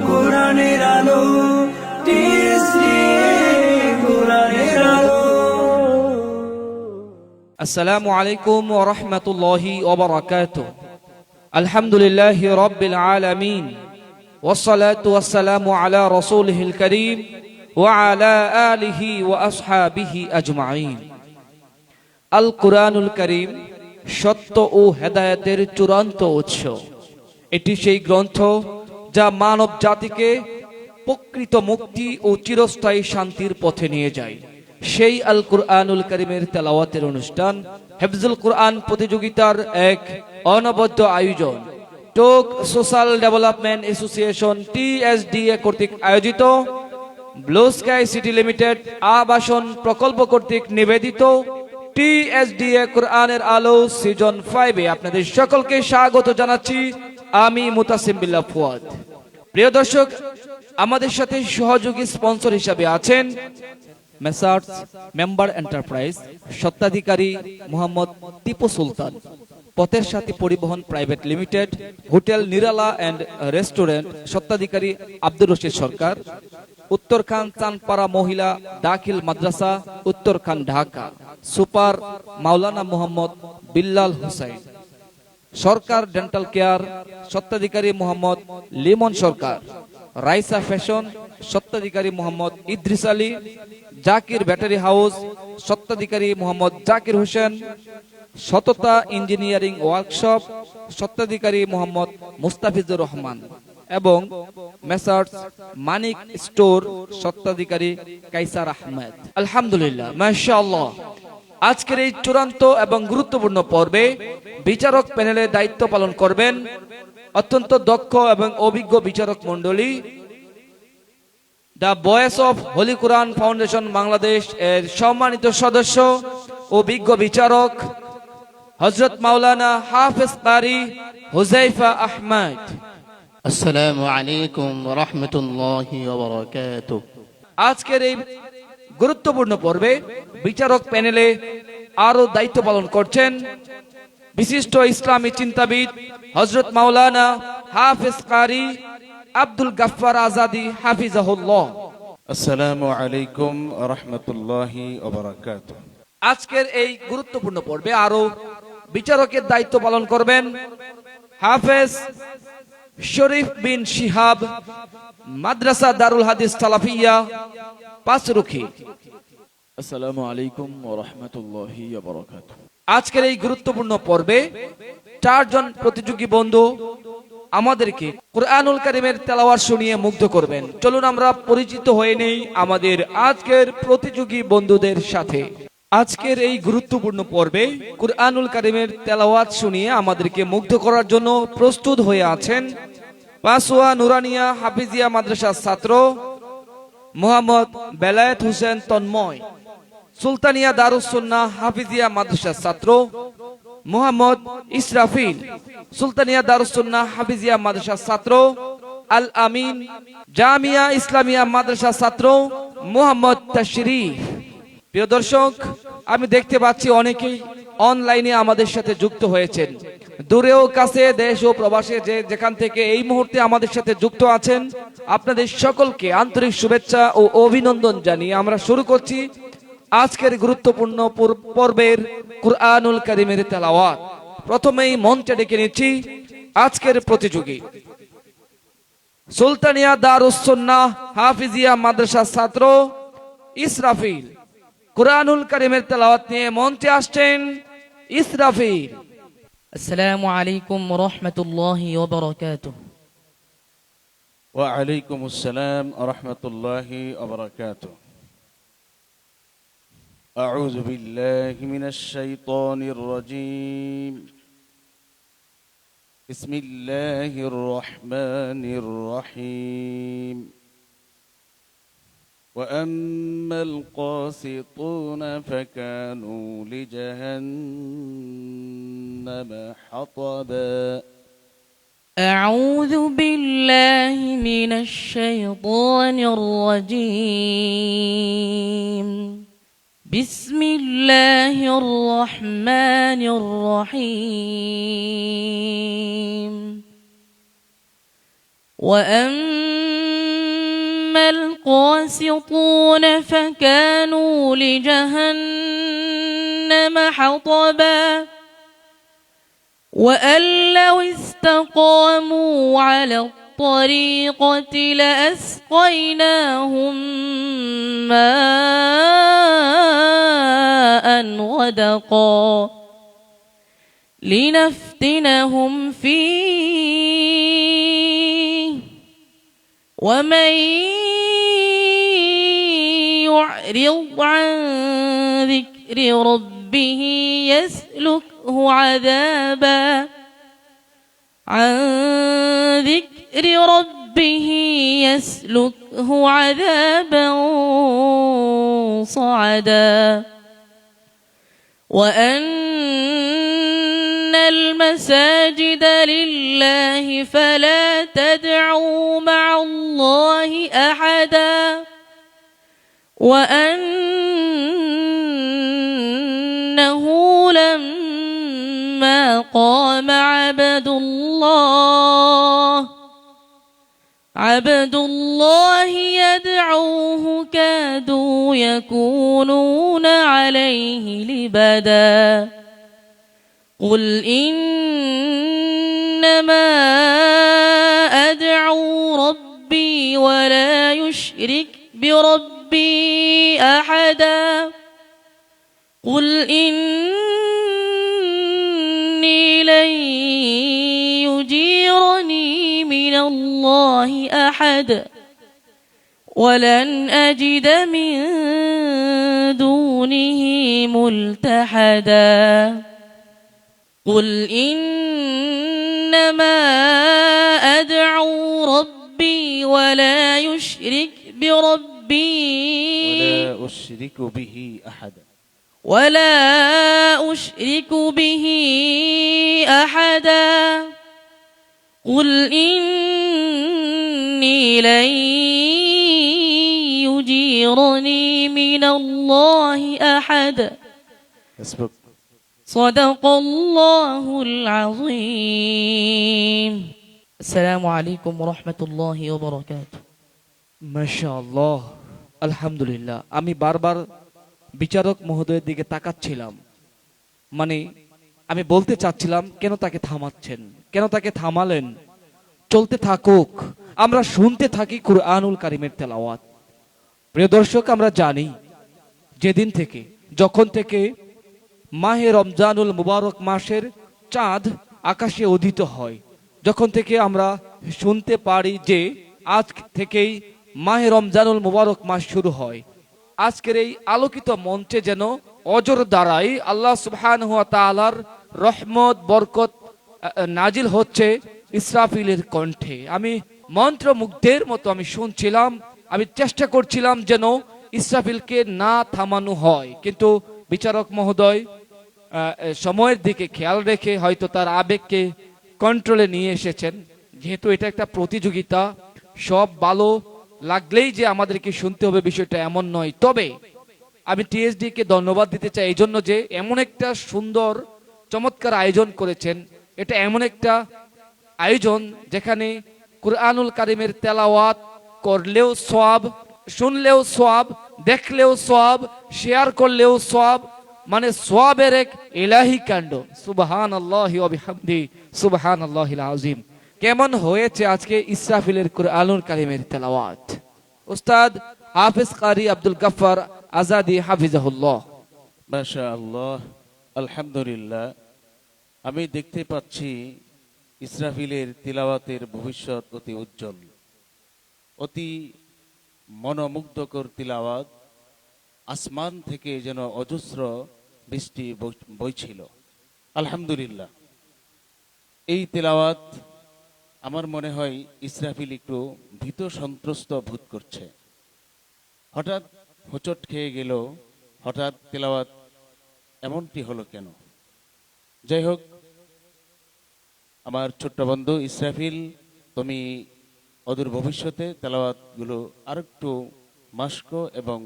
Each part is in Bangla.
কোরআনের আলো কোরআনের আলো। আসসালামু আলাইকুম ওয়া রাহমাতুল্লাহি ওয়া বারাকাতুহু। আলহামদুলিল্লাহি রাব্বিল আলামিন ওয়াসসালাতু ওয়াসসালামু আলা রাসূলিহিল কারীম ওয়া আলা আলিহি ওয়া আসহাবিহি আজমাইন। আল কুরআনুল কারীম সত্য ও হেদায়েতের চূড়ান্ত উৎস। এটি সেই গ্রন্থ যা মানব জাতিকে প্রকৃত মুক্তি ও চিরস্থায়ী শান্তির পথে নিয়ে যায়। সেই আল কুরআনুল কারীমের তেলাওয়াতের অনুষ্ঠান হিফজুল কুরআন প্রতিযোগিতার এক অনবদ্য আয়োজন টোক সোশ্যাল ডেভেলপমেন্ট অ্যাসোসিয়েশন TSDA কর্তৃক আয়োজিত, ব্লু স্কাই সিটি লিমিটেড আবাসন প্রকল্প কর্তৃক নিবেদিত TSDA কোরআনের আলো সিজন 5-এ আপনাদের সকলকে স্বাগত জানাচ্ছি। আমি মুতাসিম বিল্লাহ ফুয়াদ। প্রিয় দর্শক, আমাদের সাথে সহযোগী স্পন্সর হিসাবে আছেন মেসার্স মেম্বার এন্টারপ্রাইজ, স্বত্বাধিকারী Mohammad Tipu Sultan, Pather Sathi Paribahan private limited, hotel Nirala and restaurant, স্বত্বাধিকারী Abdur Rashid Sarkar, Uttarkhan Chanpara Mohila Dakhil Madrasa, Uttarkhan Dhaka, super Maulana Mohammad Billal Hussain, Sarkar dental care, স্বত্বাধিকারী মোহাম্মদ লিমন সরকার, রাইসা ফ্যাশন, স্বত্বাধিকারী মোহাম্মদ ইদ্রিস আলী, জাকির ব্যাটারি হাউস, স্বত্বাধিকারী মোহাম্মদ জাকির হোসেন, সততা ইঞ্জিনিয়ারিং ওয়ার্কশপ, স্বত্বাধিকারী মোহাম্মদ মুস্তাফিজুর রহমান এবং মেসার্স মানিক স্টোর, স্বত্বাধিকারী কাইসার আহমেদ। আলহামদুলিল্লাহ, মাশাআল্লাহ। আজকের এই চূড়ান্ত এবং গুরুত্বপূর্ণ পর্বে বিচারক প্যানেলের দায়িত্ব পালন করবেন অত্যন্ত দক্ষ এবং অভিজ্ঞ বিচারক মণ্ডলী, the voice of Holi Quran foundation Bangladesh এর সম্মানিত সদস্য ও বিজ্ঞ বিচারক হযরত মাওলানা হাফেজ কারি হুযায়ফা আহমদ। আসসালামু আলাইকুম ওয়া রাহমাতুল্লাহি ওয়া বারাকাতুহু। আজকের এই গুরুত্বপূর্ণ পর্বে বিচারক প্যানেলে আরো দায়িত্ব পালন করছেন বিশিষ্ট ইসলামী চিন্তাবিদ হযরত মাওলানা হাফেজ কারি আব্দুল গাফফার আজাদী হাফিজাহুল্লাহ। আসসালামু আলাইকুম ওয়া রাহমাতুল্লাহি ওয়া বারাকাতুহু। আজকের এই গুরুত্বপূর্ণ পর্বে আরো বিচারকের দায়িত্ব পালন করবেন হাফেজ শরীফ বিন শিহাব, মাদ্রাসা দারুল হাদিস সালাফিয়া, পাঁচরুখি। আসসালামু আলাইকুম ওয়া রাহমাতুল্লাহি ওয়া বারাকাতুহু। আজকের এই গুরুত্বপূর্ণ পর্বে চারজন প্রতিযোগী বন্ধু আমাদেরকে কুরআনুল কারীমের তেলাওয়াত শুনিয়ে মুগ্ধ করবেন। চলুন আমরা পরিচিত হয়ে নেই আমাদের আজকের প্রতিযোগী বন্ধুদের সাথে। আজকের এই গুরুত্বপূর্ণ পর্বে কুরআনুল কারীমের তেলাওয়াত শুনিয়ে আমাদেরকে মুগ্ধ করার জন্য প্রস্তুত হয়ে আছেন পাসোয়া নুরানিয়া হাফিজিয়া মাদ্রাসার ছাত্র মোহাম্মদ বেলায়েত হোসেন তন্ময়, সুলতানিয়া দারুস সুন্নাহ হাফিজিয়া মাদ্রাসার ছাত্র মোহাম্মদ ইসরাফিল, সুলতানিয়া দারুস সুন্নাহ হাফিজিয়া মাদ্রাসার ছাত্র আল আমিন, জামিয়া ইসলামিয়া মাদ্রাসার ছাত্র মোহাম্মদ তাশরিফ। প্রিয় দর্শক, আমি দেখতে পাচ্ছি অনেকেই অনলাইনে আমাদের সাথে যুক্ত হয়েছেন, দূরেও কাছে, দেশ ও প্রবাসে যে যেখান থেকে এই মুহূর্তে আমাদের সাথে যুক্ত আছেন, আপনাদের সকলকে আন্তরিক শুভেচ্ছা ও অভিনন্দন জানিয়ে আমরা শুরু করছি আজকের গুরুত্বপূর্ণ পর্বের কুরআনুল কারীমের তেলাওয়াত। প্রথমেই মঞ্চে ডেকে নিচ্ছি আজকের প্রতিযোগী সুলতানিয়া দারুস সুন্নাহ হাফিজিয়া মাদ্রাসার ছাত্র ইসরাফিল। কুরআনুল কারীমের তেলাওয়াত নিয়ে মঞ্চে আসছেন ইসরাফিল। আসসালামু আলাইকুম ওয়া রাহমাতুল্লাহি ওয়া বারাকাতুহু। ওয়া আলাইকুমুস সালাম ওয়া রাহমাতুল্লাহি ওয়া বারাকাতুহু। আউযু বিল্লাহি মিনাশ শাইতানির রাজীম। বিসমিল্লাহির রহমানির রহিম। وأما القاسطون فكانوا لجهنم حطبا. أعوذ بالله من الشيطان الرجيم. بسم الله الرحمن الرحيم. وأما القاسطون فكانوا لجهنم حطبا وأن لو استقاموا على الطريقة لأسقيناهم ماء غدقا لنفتنهم فيه ومن يعرض عن ذكر ربه يسلكه عذابا عن ذكر ربه يسلكه عذابا صعدا وأن المساجد لله فلا تدعوا مع الله أحدا وأنه لما قام عبد الله يدعوه كادوا يكونون عليه لبدا قل إنما أدعو ربي ولا يشرك بربي أحدا قل إني لن يجيرني من الله أحد ولن أجد من دونه ملتحدا قل إنما أدعو ربي ولا يشرك بربي ولا أشرك به أحدا ولا أشرك به أحدا قل إني لن يجيرني من الله أحد حسبك صدق الله العظيم السلام عليكم ورحمة الله وبركاته মাশাআল্লাহ, আলহামদুলিল্লাহ। আমি বারবার বিচারক মহোদয়ের দিকে তাকাচ্ছিলাম, মানে আমি বলতে চাচ্ছিলাম কেন তাকে থামাচ্ছেন, কেন তাকে থামালেন? চলতে থাকুক, আমরা শুনতে থাকি কুরআনুল কারীমের তেলাওয়াত। প্রিয় দর্শক, আমরা জানি যেদিন থেকে, যখন থেকে মাহে রমজানুল মুবারক মাসের চাঁদ আকাশে উদিত হয়, যখন থেকে আমরা শুনতে পারি যে আজ থেকেই মাহে রমজানুল মুবারক মাস শুরু হয়, আজকের এই আলোকিত মঞ্চে যেন অজর দ্বারাই আল্লাহ সুবহানাহু ওয়া তাআলার রহমত বরকত নাজিল হচ্ছে ইসরাফিলের কণ্ঠে। আমি মন্ত্রমুগ্ধের মতো আমি শুনছিলাম, আমি চেষ্টা করছিলাম যেন ইসরাফিলকে না থামানো হয়, কিন্তু বিচারক মহোদয় সময়ের দিকে খেয়াল রেখে হয়তো তার আবেগকে কন্ট্রোলে নিয়ে এসেছেন। যেহেতু এটা একটা প্রতিযোগিতা, সব ভালো লাগলেই যে আমাদেরকে শুনতে হবে বিষয়টা এমন নয়। তবে আমি টিএসডি কে ধন্যবাদ দিতে চাই এই জন্য যে এমন একটা সুন্দর চমৎকার আয়োজন করেছেন। এটা এমন একটা আয়োজন যেখানে কুরআনুল কারীমের তেলাওয়াত করলেও সওয়াব, শুনলেও সওয়াব, দেখলেও সওয়াব, শেয়ার করলেও সওয়াব, মানে সওয়াবের এক ইলাহি কাণ্ড। সুবহানাল্লাহি ওয়া বিহামদি সুবহানাল্লাহিল আযীম। কেমন হয়েছে আজকে ইসরাফিলের কুরআনুল কারীমের তেলাওয়াত? উস্তাদ হাফেজ কারি আব্দুল গফফার আজাদি হাফিজাহুল্লাহ। মাশাআল্লাহ, আলহামদুলিল্লাহ। আমি দেখতে পাচ্ছি ইসরাফিলের তিলাওয়াতের ভবিষ্যৎ অতি উজ্জ্বল, অতি মনোমুগ্ধকর তিলাওয়াত। আসমান থেকে যেন অজস্র বৃষ্টি বইছিল। আলহামদুলিল্লাহ, এই তিলাওয়াত আমার মনে হয় ইসরাফিল একটু ভীত সন্ত্রস্ত বোধ করছে। হঠাৎ হোঁচট খেয়ে গেল, হঠাৎ তিলাওয়াত এমনটি হলো কেন? যাই হোক, আমার ছোট্ট বন্ধু ইসরাফিল, তুমি অদূর ভবিষ্যতে তেলাওয়াতগুলো আরেকটু মাস্ক এবং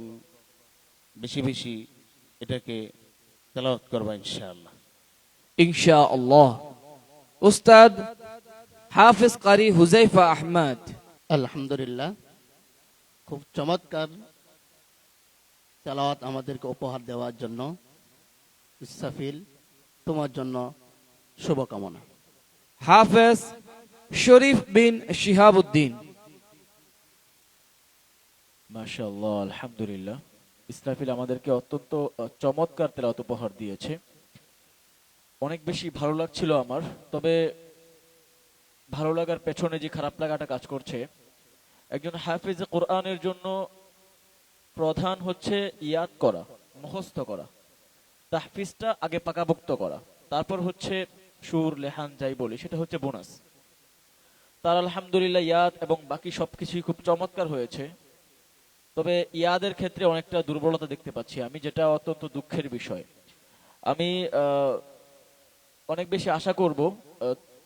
বেশি বেশি এটাকে তেলাওয়াত করবা ইনশাআল্লাহ। ইনশাআল্লাহ। উস্তাদ হাফেজ কারি হুজাইফা আহমদ। আলহামদুলিল্লাহ, খুব চমৎকার তেলাওয়াত আমাদেরকে উপহার দেওয়ার জন্য ইসরাফিল, তোমার জন্য শুভকামনা। হাফেজ শরীফ বিন শিহাবুদ্দিন। মাশাআল্লাহ, আলহামদুলিল্লাহ। ইসরাফিল আমাদেরকে অত্যন্ত চমৎকার তেলাওয়াত উপহার দিয়েছে। অনেক বেশি ভালো লাগছিল আমার। তবে ভালো লাগার পেছনে যে খারাপ লাগাটা কাজ করছে, একজন হাফেজ কোরআনের জন্য প্রধান হচ্ছে ইয়াদ করা, মুখস্থ করা, তাহফিজটা আগে পাকাপোক্ত করা, তারপর হচ্ছে সুর লেহান যাই বলি সেটা হচ্ছে বোনাস। তার আলহামদুলিল্লাহ ইয়াদ এবং বাকি সবকিছুই খুব চমৎকার হয়েছে। তবে ইয়াদের ক্ষেত্রে অনেকটা দুর্বলতা দেখতে পাচ্ছি আমি, যেটা অত্যন্ত দুঃখের বিষয়। আমি অনেক বেশি আশা করব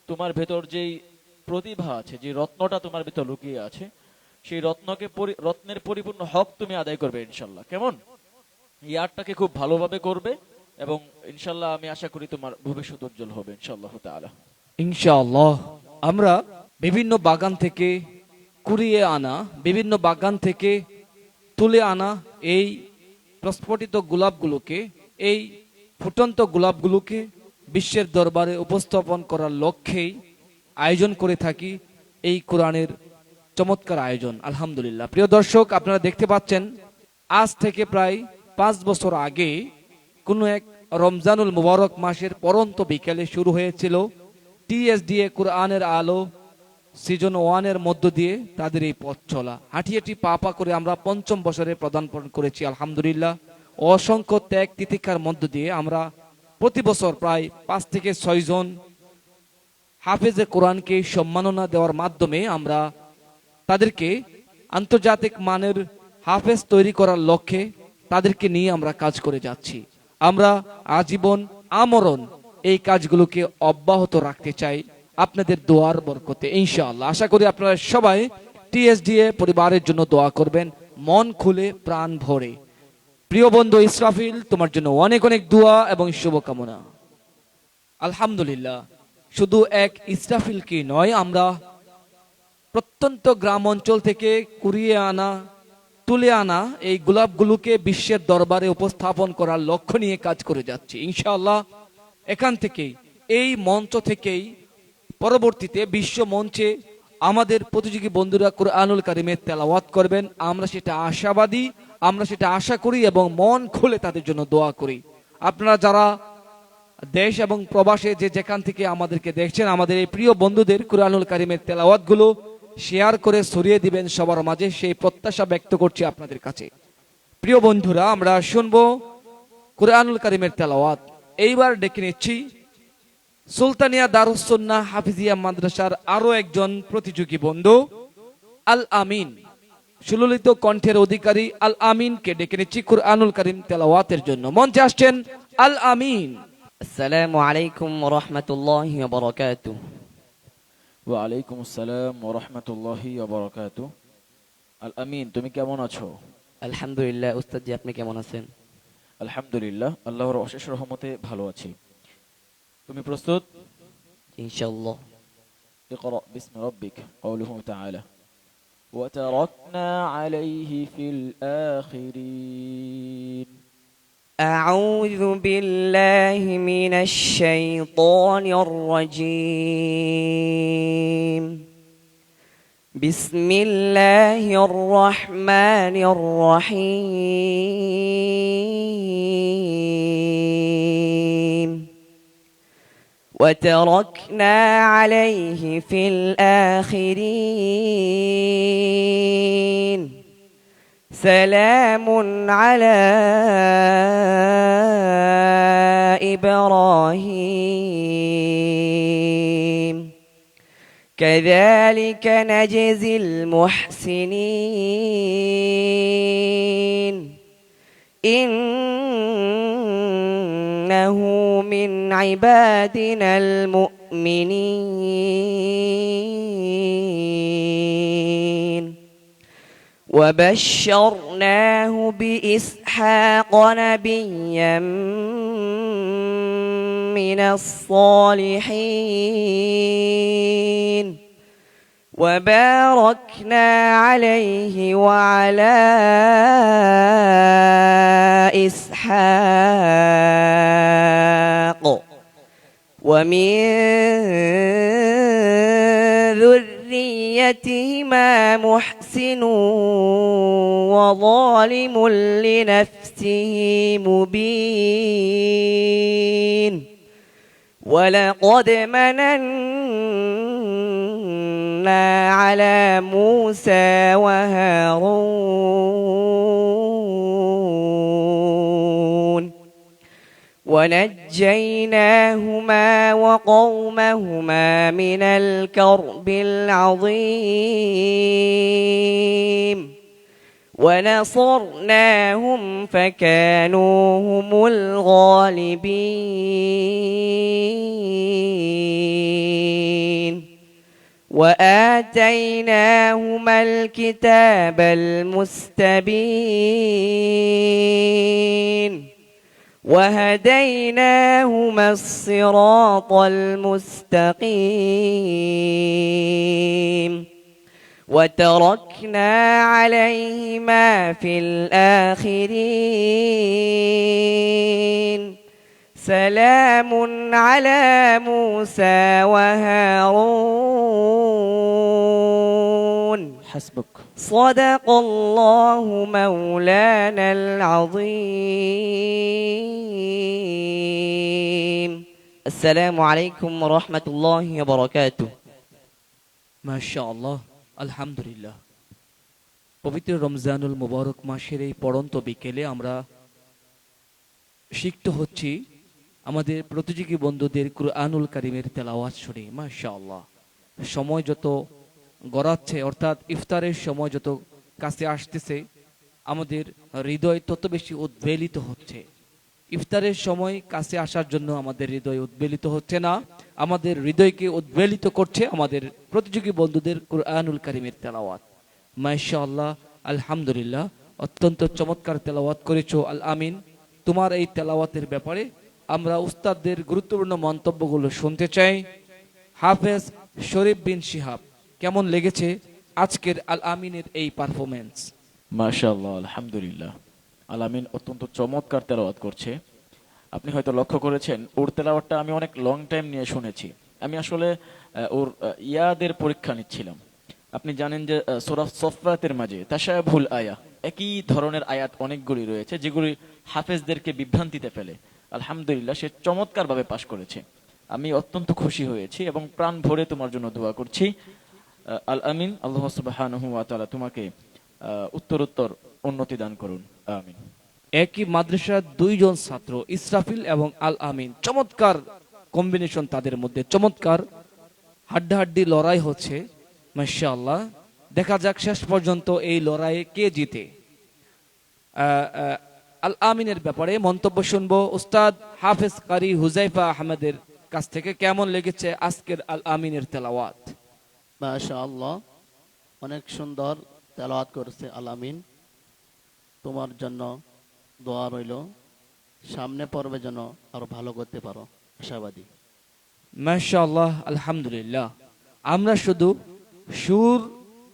তোমার ভেতর যেই প্রতিভা আছে, যে রত্নটা তোমার ভেতর লুকিয়ে আছে, সেই রত্নের পরিপূর্ণ হক তুমি আদায় করবে ইনশাল্লাহ। কেমন? ইয়ারটাকে খুব ভালোভাবে করবে এবং ইনশাল্লাহ আমি আশা করি তোমার ভবিষ্যৎ উজ্জ্বল হবে ইনশাআল্লাহ তাআলা। ইনশাআল্লাহ। আমরা বিভিন্ন বাগান থেকে কুড়িয়ে আনা, বিভিন্ন বাগান থেকে তুলে আনা এই প্রস্ফুটিত গোলাপগুলোকে, এই ফুটন্ত গোলাপগুলোকে বিশ্বের দরবারে উপস্থাপন করার লক্ষ্যেই আয়োজন করে থাকি এই কোরআনের চমৎকার আয়োজন। আলহামদুলিল্লাহ। প্রিয় দর্শক, আপনারা দেখতে পাচ্ছেন আজ থেকে প্রায় 5 বছর আগে কোনো এক রমজানুল মুবারক মাসের পরন্ত বিকেলে শুরু হয়েছিল টিএসডিএ কোরআনের আলো সিজন 1 এর মধ্য দিয়ে তাদের এই পথ চলা। হাঁটিয়াটি পা পা করে আমরা 5ম বছরে পদার্পণ করেছি আলহামদুলিল্লাহ। অসংখ্য ত্যাগ তিতিক্ষার মধ্য দিয়ে আমরা প্রতি বছর প্রায় 5 থেকে 6 জন হাফেজে কোরআনকে সম্মাননা দেওয়ার মাধ্যমে আমরা তাদেরকে আন্তর্জাতিক মানের হাফেজ তৈরি করার লক্ষ্যে তাদেরকে নিয়ে আমরা কাজ করে যাচ্ছি। আমরা আজীবন আমরণ এই কাজগুলোকে অব্যাহত রাখতে চাই আপনাদের দোয়ার বরকতে ইনশাআল্লাহ। আশা করি আপনারা সবাই টিএসডিএ পরিবারের জন্য দোয়া করবেন মন খুলে প্রাণ ভরে। প্রিয় বন্ধু ইসরাফিল, তোমার জন্য অনেক অনেক দোয়া এবং শুভকামনা। আলহামদুলিল্লাহ, শুধু এক ইসরাফিল কি নয়, আমরা প্রত্যন্ত গ্রাম অঞ্চল থেকে কুড়িয়ে আনা, তুলে আনা এই গোলাপগুলোকে বিশ্বের দরবারে উপস্থাপন করার লক্ষ্য নিয়ে কাজ করে যাচ্ছি ইনশাআল্লাহ। এখান থেকেই, এই মঞ্চ থেকেই পরবর্তীতে বিশ্ব মঞ্চে আমাদের প্রতিযোগী বন্ধুরা কুরআনুল কারীমের তেলাওয়াত করবেন। আমরা সেটা আশাবাদী, আমরা সেটা আশা করি এবং মন খুলে তাদের জন্য দোয়া করি। আপনারা যারা দেশ এবং প্রবাসে যে যেখান থেকে আমাদেরকে দেখছেন, আমাদের এই প্রিয় বন্ধুদের কুরআনুল কারীমের তেলাওয়াতগুলো শেয়ার করে ছড়িয়ে দিবেন সবার মাঝে, সেই প্রত্যাশা ব্যক্ত করছি আপনাদের কাছে। প্রিয় বন্ধুরা, আমরা শুনবো কুরআনুল কারীমের তেলাওয়াত। এইবার ডেকে নিচ্ছি সুলতানিয়া দারুস সুন্নাহ হাফিজিয়া মাদ্রাসার আরো একজন প্রতিযোগী বন্ধু আল আমিন, সুললিত কণ্ঠের অধিকারী আল আমিনকে ডেকে নিচ্ছি কুরআনুল কারীম তেলাওয়াতের জন্য। মঞ্চে আসছেন আল আমিন। আসসালামু আলাইকুম ওয়া রাহমাতুল্লাহি ওয়া বারাকাতুহু। ওয়া আলাইকুম আসসালাম ওয়া রাহমাতুল্লাহি ওয়া বারাকাতুহু। আল আমিন, তুমি কেমন আছো? আলহামদুলিল্লাহ। উস্তাদ জি, আপনি কেমন আছেন? আলহামদুলিল্লাহ, আল্লাহর অশেষ রহমতে ভালো আছি। তুমি প্রস্তুত? ইনশাআল্লাহ। اقرأ باسم ربك. قوله تعالى وتركنا عليه في الآخرين. أعوذ بالله من الشيطان الرجيم. بسم الله الرحمن الرحيم. وتركنا عليه في الآخرين. سلام على إبراهيم كذلك نجزي المحسنين إنه من عبادنا المؤمنين وبشرناه بإسحاق نبيا من الصالحين وباركنا عليه وعلى إسحاق ومن ذريتهما محسن وظالم لنفسه مبين ولقد مننا على موسى وهارون ونجيناهما وقومهما من الكرب العظيم ونصرناهم فكانوا هم الغالبين وآتيناهما الكتاب المستبين وهديناهما الصراط المستقيم وتركنا عليهما في الآخرين سلام على موسى وهارون حسبك. صدق الله مولانا العظيم السلام عليكم ورحمة الله وبركاته মাশাআল্লাহ, আলহামদুলিল্লাহ। পবিত্র রমজানুল মুবারক মাসের এই পড়ন্ত বিকেলে আমরা শিখতে হচ্ছি আমাদের প্রতিযোগী বন্ধুদের কুরআনুল কারীমের তেলাওয়াত শুনে। মাশাআল্লাহ, সময় যত গড়াচ্ছে, অর্থাৎ ইফতারের সময় যত কাছে আসতেছে, আমাদের হৃদয় তত বেশি উদ্বেলিত হচ্ছে। ইফতারের সময় কাছে আসার জন্য আমাদের হৃদয় উদ্বেলিত হচ্ছে না, আমাদের হৃদয়কে উদ্বেলিত করছে আমাদের প্রতিযোগী বন্ধুদের কুরআনুল কারীমের তেলাওয়াত। মাশাআল্লাহ, আলহামদুলিল্লাহ, অত্যন্ত চমৎকার তেলাওয়াত করেছো আল আমিন। তোমার এই তেলাওয়াতের ব্যাপারে আমরা উস্তাদদের গুরুত্বপূর্ণ মন্তব্যগুলো শুনতে চাই। হাফেজ শরীফ বিন শিহাব, কেমন লেগেছে আজকের আল আমিনের এই পারফরমেন্স? মাশাআল্লাহ, আলহামদুলিল্লাহ। আল আমিন অত্যন্ত চমৎকার তেলাওয়াত করছে। আপনি হয়তো লক্ষ্য করেছেন, ওর তেলাওয়াতটা আমি অনেক লং টাইম নিয়ে শুনেছি। আমি আসলে ওর ইয়াদের পরীক্ষা নিচ্ছিলাম। আপনি জানেন যে সূরা সফফাতের মাঝে তাশাবুহুল আয়া, একই ধরনের আয়াত অনেকগুলি রয়েছে যেগুলি হাফেজদেরকে বিভ্রান্তিতে ফেলে। আলহামদুলিল্লাহ, সে চমৎকারভাবে পাশ করেছে। আমি অত্যন্ত খুশি হয়েছি এবং প্রাণ ভরে তোমার জন্য দোয়া করছি। আল আমিন, আল্লাহ সুবহানাহু ওয়া তাআলা তোমাকে উত্তরোত্তর উন্নতি দান করুন, আমিন। একই মাদ্রাসার দুইজন ছাত্র, ইসরাফিল এবং আল আমিন, চমৎকার কম্বিনেশন তাদের মধ্যে, চমৎকার হাড্ডাহাড্ডি লড়াই হচ্ছে। মাশাআল্লাহ, দেখা যাক শেষ পর্যন্ত এই লড়াইয়ে কে জিতে। আল আমিনের ব্যাপারে মন্তব্য শুনবো উস্তাদ হাফেজ কারি হুজাইফা আহমেদের কাছ থেকে। কেমন লেগেছে আজকের আল আমিনের তেলাওয়াত? মাশাআল্লাহ, অনেক সুন্দর তেলাওয়াত করেছে আল আমিন। তোমার জন্য দোয়া রইল, সামনে পর্বে যেন আরো ভালো করতে পারো, আশাবাদী। মাশাআল্লাহ, আলহামদুলিল্লাহ। আমরা শুধু সুর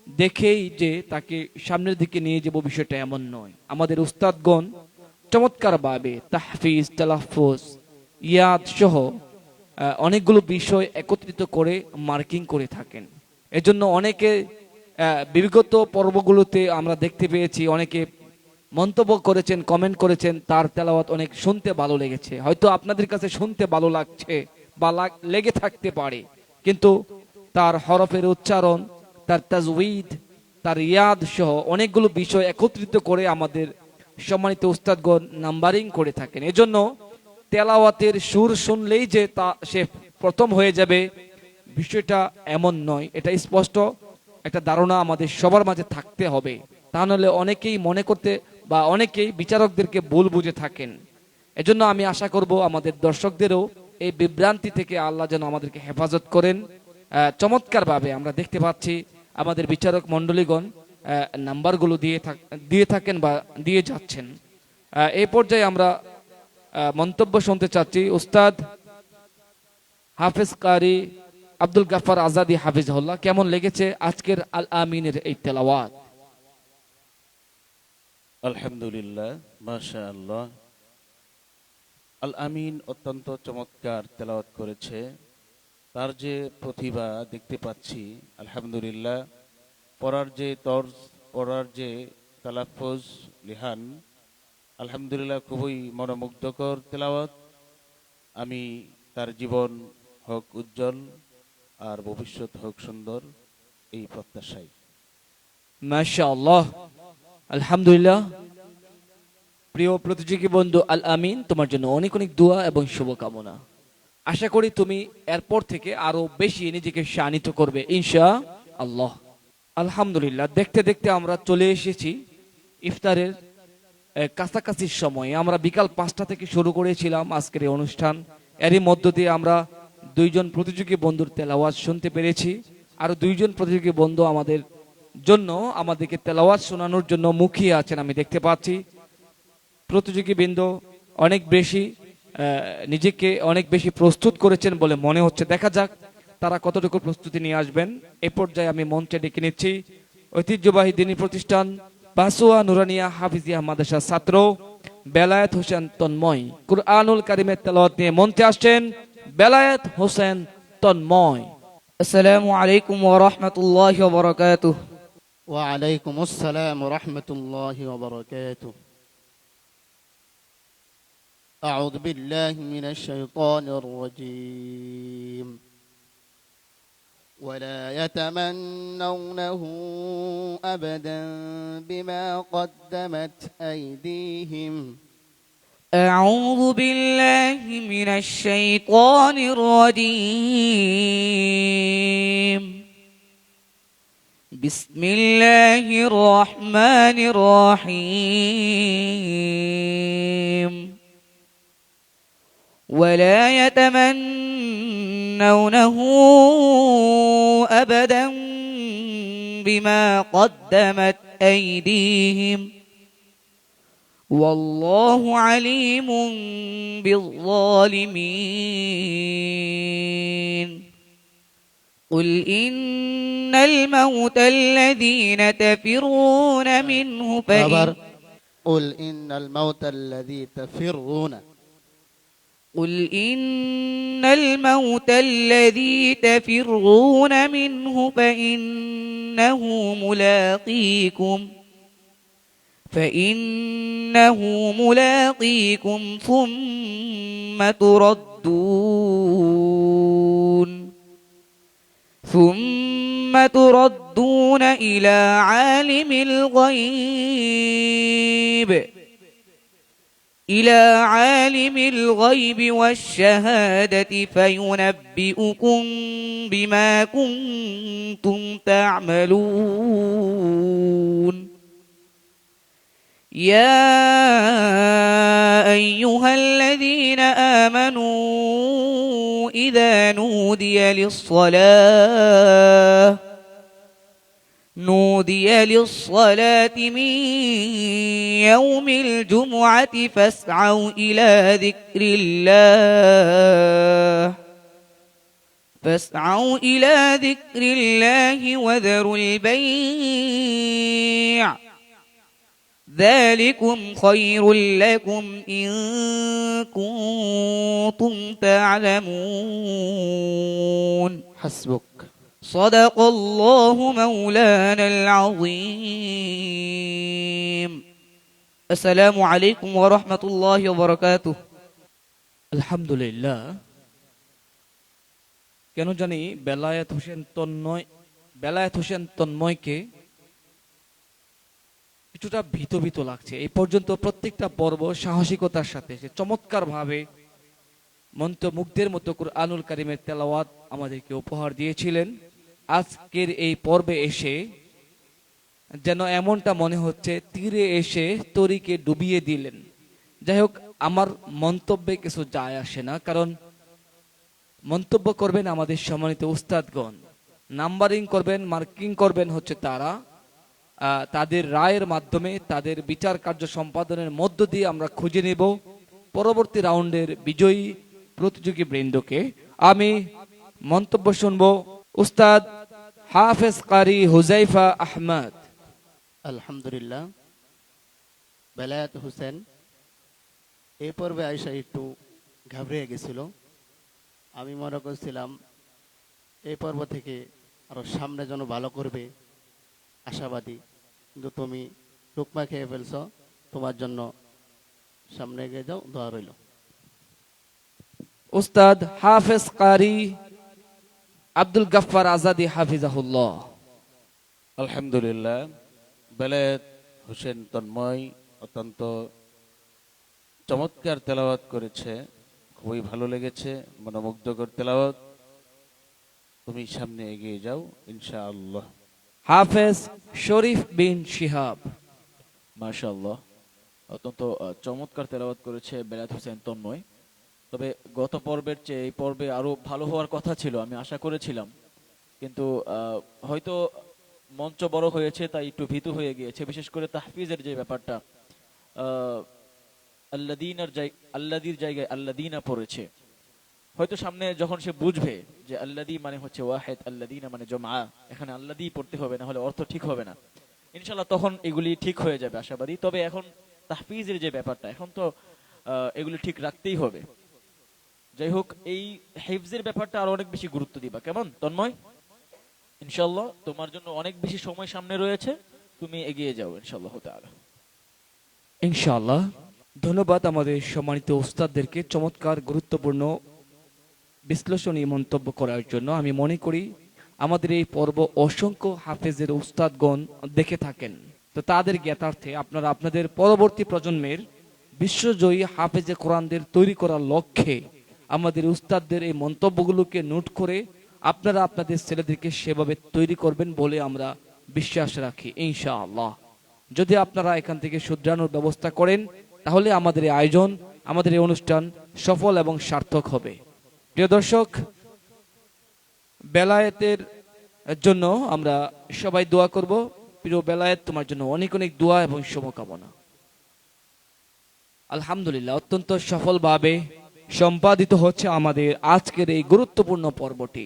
দেখেই যে তাকে সামনের দিকে নিয়ে যাব বিষয়টা এমন নয়। আমাদের উস্তাদগণ চমৎকার ভাবে তাহফিজ, তালাফুজ, ইয়াদ সহ অনেকগুলো বিষয় একত্রিত করে মার্কিং করে থাকেন। এজন্য অনেকে বিগত পর্বগুলোতে আমরা দেখতে পেয়েছি, অনেকে মন্তব্য করেছেন, কমেন্ট করেছেন, তার তেলাওয়াত অনেক শুনতে ভালো লেগেছে। হয়তো আপনাদের কাছে শুনতে ভালো লাগছে বা লেগে থাকতে পারে, কিন্তু তার হরফের উচ্চারণ, তার তাজউইদ, তার ইয়াদ সহ অনেকগুলো বিষয় একত্রিত করে আমাদের সম্মানিত উস্তাদগণ নাম্বারিং করে থাকেন। এজন্য তেলাওয়াতের সুর শুনলেই যে তা সে প্রথম হয়ে যাবে বিষয়টা এমন নয়। এটা স্পষ্ট একটা ধারণা আমাদের সবার মাঝে থাকতে হবে, তা নাহলে অনেকেই মনে করতে বা অনেকেই বিচারকদেরকে ভুল বুঝে থাকেন। এজন্য আমি আশা করব আমাদের দর্শকদেরও এই বিভ্রান্তি থেকে আল্লাহ যেন আমাদেরকে হেফাজত করেন। চমৎকারভাবে আমরা দেখতে পাচ্ছি আমাদের বিচারক মণ্ডলীগণ নাম্বারগুলো দিয়ে থাকেন বা দিয়ে যাচ্ছেন। এই পর্যায়ে আমরা মন্তব্য শুনতে চাচ্ছি উস্তাদ হাফেজ কারি আব্দুল গাফফার আজাদি হাফিজহুল্লাহ, কেমন লেগেছে আজকের আল আমিনের এই তেলাওয়াত? আলহামদুলিল্লাহ, মাশাআল্লাহ। আল আমিন অত্যন্ত চমৎকার তেলাওয়াত করেছে। তার যে প্রতিভা দেখতে পাচ্ছি, আলহামদুলিল্লাহ। পড়ার যে তর্জ, পড়ার যে তালাফুজ, লিহান, আলহামদুলিল্লাহ খুবই মনোমুগ্ধকর তেলাওয়াত। আমি তার জীবন হোক উজ্জ্বল আর ভবিষ্যৎ হোক সুন্দর, এই প্রত্যাশাই। মাশাআল্লাহ, আলহামদুলিল্লাহ। প্রিয় প্রতিযোগী বন্ধু আল আমিন, তোমার জন্য অনেক অনেক দোয়া এবং শুভকামনা। আশা করি তুমি এরপর থেকে আরো বেশি নিজেকে শানিত করবে ইনশাআল্লাহ। আলহামদুলিল্লাহ, দেখতে দেখতে আমরা চলে এসেছি ইফতারের কাছাকাছি সময়ে। আমরা বিকাল 5টা থেকে শুরু করেছিলাম আজকের এই অনুষ্ঠান। এরই মধ্য দিয়ে আমরা 2জন প্রতিযোগী বন্ধুর তেলাওয়াত শুনতে পেরেছি। আর 2জন প্রতিযোগী বন্ধু আমাদেরকে তেলাওয়াত শোনানোর জন্য মুখিয়ে আছেন, আমি দেখতে পাচ্ছি। প্রতিযোগী বৃন্দ অনেক বেশি নিজেকে অনেক বেশি প্রস্তুত করেছেন বলে মনে হচ্ছে। দেখা যাক তারা কতটুকু প্রস্তুতি নিয়ে আসবেন। এ পর্যায়ে আমি মঞ্চে ডেকে নিচ্ছি ঐতিহ্যবাহী দ্বীনী প্রতিষ্ঠান পাসোয়া নুরানিয়া হাফিজিয়া মাদ্রাসার ছাত্র বেলায়েত হোসেন তন্ময়। কুরআনুল কারীমের তেলাওয়াত নিয়ে মঞ্চে আসছেন বেলায়েত হোসেন তন্ময়। আসসালামু আলাইকুম ওয়া রাহমাতুল্লাহি ওয়া বারাকাতুহু। وعليكم السلام ورحمة الله وبركاته. أعوذ بالله من الشيطان الرجيم. ولا يتمنونه أبدا بما قدمت أيديهم. أعوذ بالله من الشيطان الرجيم. بسم الله الرحمن الرحيم. ولا يتمنونه أبدا بما قدمت أيديهم والله عليم بالظالمين. قل إن الموت الذين تفرون منه قل إن الموت الذي تفرون قل إن الموت الذي تفرون منه فإنه ملاقيكم ثم تردون إلى عالم الغيب والشهادة فينبئكم بما كنتم تعملون. يا أيها الذين آمنوا إذا نودي للصلاة من يوم الجمعة فاسعوا إلى ذكر الله وذروا البيع ذلكم خير لكم إن كنتم تعلمون. حسبك. صدق الله مولانا العظيم. السلام عليكم ورحمة الله وبركاته. আলহামদুলিল্লাহ, কেন জানি বেলায়েত হোসেন তন্ময়কে কিছুটা ভীত ভীত লাগছে। এই পর্যন্ত প্রত্যেকটা পর্ব সাহসিকতার সাথে সে চমৎকার ভাবে মন্ত্রমুগ্ধের মতো কুরআনুল কারীমের তেলাওয়াত আমাদেরকে উপহার দিয়েছিলেন। আজকের এই পর্বে এসে যেন এমনটা মনে হচ্ছে তীরে এসে তরিকে ডুবিয়ে দিলেন। যাই হোক, আমার মন্তব্যে কিছু যায় আসে না, কারণ মন্তব্য করবেন আমাদের সম্মানিত উস্তাদগণ, নাম্বারিং করবেন, মার্কিং করবেন হচ্ছে তারা। তাদের রায়ের মাধ্যমে, তাদের বিচার কার্য সম্পাদনের মধ্য দিয়ে আমরা খুঁজে নেব পরবর্তী রাউন্ডের বিজয়ী প্রতিযোগী বৃন্দকে। আমি মন্তব্য শুনব উস্তাদ হাফেজ কারি হুজাইফা আহমদ। আলহামদুলিল্লাহ। বেলায়েত হোসেন এই পর্বে আয়সা একটু ঘাবড়িয়ে গেছিল। আমি মনে করছিলাম এই পর্ব থেকে আরো সামনে যেন ভালো করবে, আশাবাদী। কিন্তু তুমি টুকমা খেয়ে ফেলছ, তোমার জন্য সামনে এগিয়ে যাও, দোয়া রইল। উস্তাদ হাফেজ কারি আব্দুল গাফফার আজাদি হাফিজাহুল্লাহ। আলহামদুলিল্লাহ, বেলায়েত হোসেন তন্ময় অত্যন্ত চমৎকার তেলাওয়াত করেছে, খুবই ভালো লেগেছে, মনোমুগ্ধকর তেলাওয়াত। তুমি সামনে এগিয়ে যাও ইনশাআল্লাহ। হাফেজ শরীফ বিন শিহাব। মাশাআল্লাহ, অত্যন্ত চমৎকার তেলাওয়াত করেছে বেলায়েত হোসেন তন্ময়। তবে গত পর্বের চেয়ে এই পর্বে আরো ভালো হওয়ার কথা ছিল, আমি আশা করেছিলাম। কিন্তু হয়তো মঞ্চ বড় হয়েছে তাই একটু ভীতু হয়ে গিয়েছে, বিশেষ করে তাহফিজের যে ব্যাপারটা, আল্লাদির জায়গায় আল্লাদিনা পড়েছে। হয়তো সামনে যখন সে বুঝবে যে আল্লাদি মানে হচ্ছে ওয়াহেদ, আল্লাদিনা মানে জমা, এখানে আল্লাদি পড়তে হবে, না হলে অর্থ ঠিক হবে না। ইনশাল্লাহ তখন এগুলি ঠিক হয়ে যাবে আশাবাদী। তবে এখন তাহফিজের যে ব্যাপারটা, এখন তো এগুলি ঠিক রাখতেই হবে। যাই হোক, এই হিফজের ব্যাপারটা আরো অনেক বেশি গুরুত্ব দিবা, কেমন তন্ময়? ইনশাল্লাহ তোমার জন্য অনেক বেশি সময় সামনে রয়েছে, তুমি এগিয়ে যাও ইনশাল্লাহ তাআলা। ইনশাআল্লাহ। ধন্যবাদ আমাদের সম্মানিত উস্তাদদেরকে চমৎকার গুরুত্বপূর্ণ বিশ্লেষণী মন্তব্য করার জন্য। আমি মনে করি আমাদের এই পর্ব অসংখ্য হাফেজের উস্তাদগণ দেখে থাকেন, তো তাদের জ্ঞাতার্থে আপনারা আপনাদের পরবর্তী প্রজন্মের বিশ্বজয়ী হাফেজে কোরআনদের তৈরি করার লক্ষ্যে আমাদের উস্তাদদের এই মন্তব্যগুলোকে নোট করে আপনারা আপনাদের ছেলেদেরকে সেভাবে তৈরি করবেন বলে আমরা বিশ্বাস রাখি ইনশাআল্লাহ। যদি আপনারা এখান থেকে শুধরানোর ব্যবস্থা করেন তাহলে আমাদের এই আয়োজন, আমাদের এই অনুষ্ঠান সফল এবং সার্থক হবে। প্রিয় দর্শক, বেলায়েতের জন্য আমরা সবাই দোয়া করব। প্রিয় বেলায়েত, তোমার জন্য অনেক অনেক দোয়া এবং শুভকামনা। আলহামদুলিল্লাহ, অত্যন্ত সফলভাবে সম্পাদিত হচ্ছে আমাদের আজকের এই গুরুত্বপূর্ণ পর্বটি।